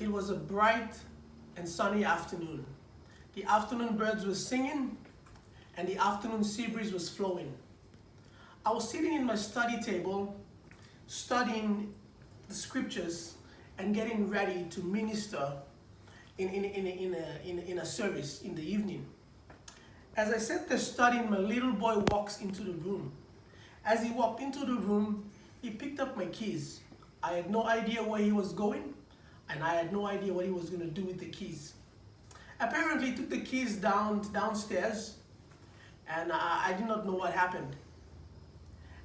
It was a bright and sunny afternoon. The afternoon birds were singing and the afternoon sea breeze was flowing. I was sitting in my study table, studying the scriptures and getting ready to minister in a service in the evening. As I sat there studying, my little boy walks into the room. As he walked into the room, he picked up my keys. I had no idea where he was going, and I had no idea what he was going to do with the keys. Apparently, he took the keys downstairs, and I did not know what happened.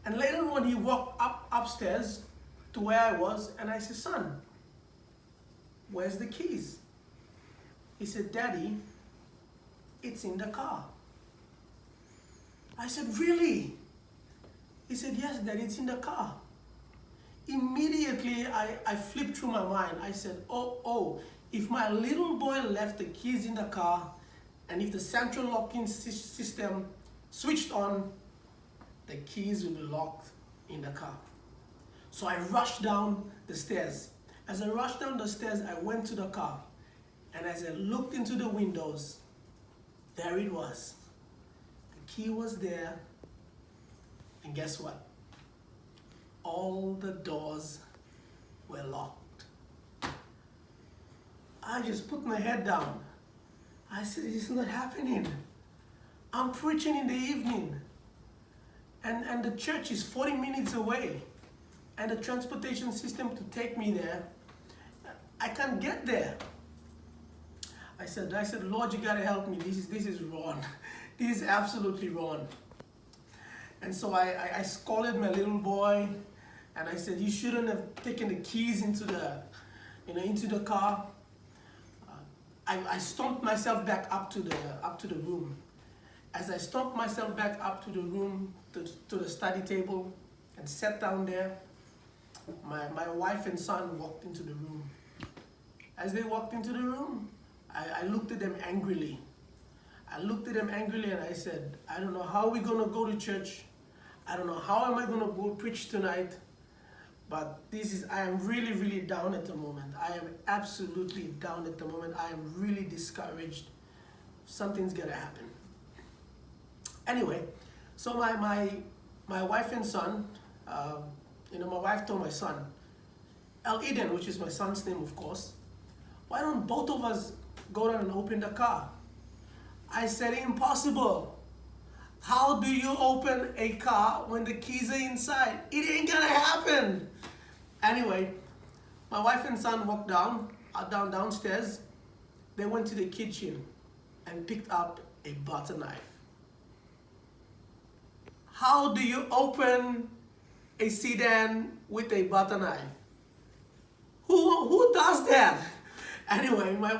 And later on, he walked upstairs to where I was, and I said, "Son, where's the keys?" He said, "Daddy, it's in the car." I said, "Really?" He said, "Yes, Daddy, it's in the car." Immediately, I flipped through my mind. I said, oh, if my little boy left the keys in the car, and if the central locking system switched on, the keys will be locked in the car. So I rushed down the stairs. As I rushed down the stairs, I went to the car. And as I looked into the windows, there it was. The key was there. And guess what? All the doors were locked. I just put my head down. I said, "It's not happening. I'm preaching in the evening. And the church is 40 minutes away. And the transportation system to take me there, I can't get there." I said, "Lord, you gotta help me. This is wrong. This is absolutely wrong." And so I scolded my little boy, and I said, "You shouldn't have taken the keys into the car." I stomped myself back up to the room. As I stomped myself back up to the room, to the study table, and sat down there, my wife and son walked into the room. As they walked into the room, I looked at them angrily. And I said, "I don't know how we're going to go to church. I don't know how am I going to go preach tonight. But I am really, really down at the moment. I am absolutely down at the moment. I am really discouraged. Something's going to happen." Anyway, so my wife and son, my wife told my son, Eden, which is my son's name, of course, "Why don't both of us go down and open the car?" I said, "Impossible. How do you open a car when the keys are inside? It ain't gonna happen." Anyway, my wife and son walked downstairs. They went to the kitchen and picked up a butter knife. How do you open a sedan with a butter knife? Who does that? Anyway, my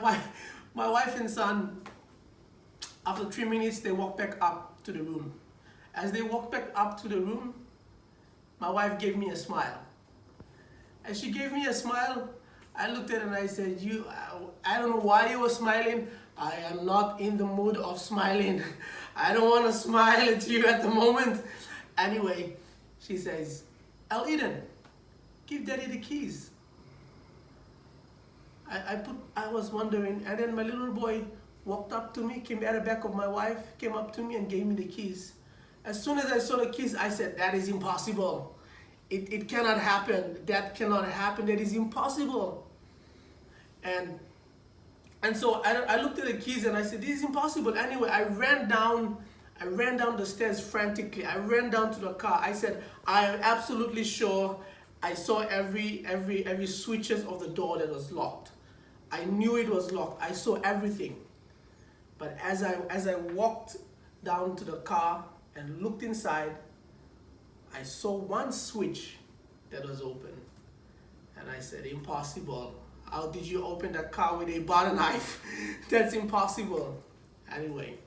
wife and son, after 3 minutes, they walked back up to the room. As they walked back up to the room, my wife gave me a smile. As she gave me a smile, I looked at her and I said, I don't know why you were smiling. I am not in the mood of smiling. I don't want to smile at you at the moment. Anyway, she says, Eden, give Daddy the keys." I was wondering, and then my little boy walked up to me, came at the back of my wife, came up to me and gave me the keys. As soon as I saw the keys, I said, "That is impossible. It cannot happen. That cannot happen. That is impossible." And so I looked at the keys and I said, "This is impossible." Anyway, I ran down the stairs frantically. I ran down to the car. I said, "I am absolutely sure I saw every switches of the door that was locked. I knew it was locked. I saw everything." But as I walked down to the car and looked inside, I saw one switch that was open. And I said, "Impossible. How did you open that car with a butter knife? That's impossible." Anyway,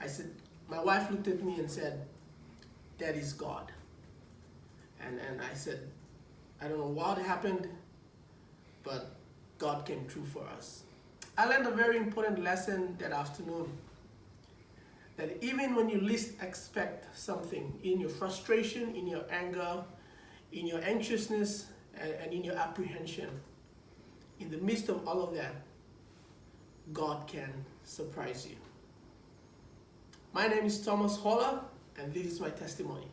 I said, my wife looked at me and said, "That is God." And I said, "I don't know what happened, but God came through for us." I learned a very important lesson that afternoon. That even when you least expect something, in your frustration, in your anger, in your anxiousness, and in your apprehension, in the midst of all of that, God can surprise you. My name is Thomas Hola, and this is my testimony.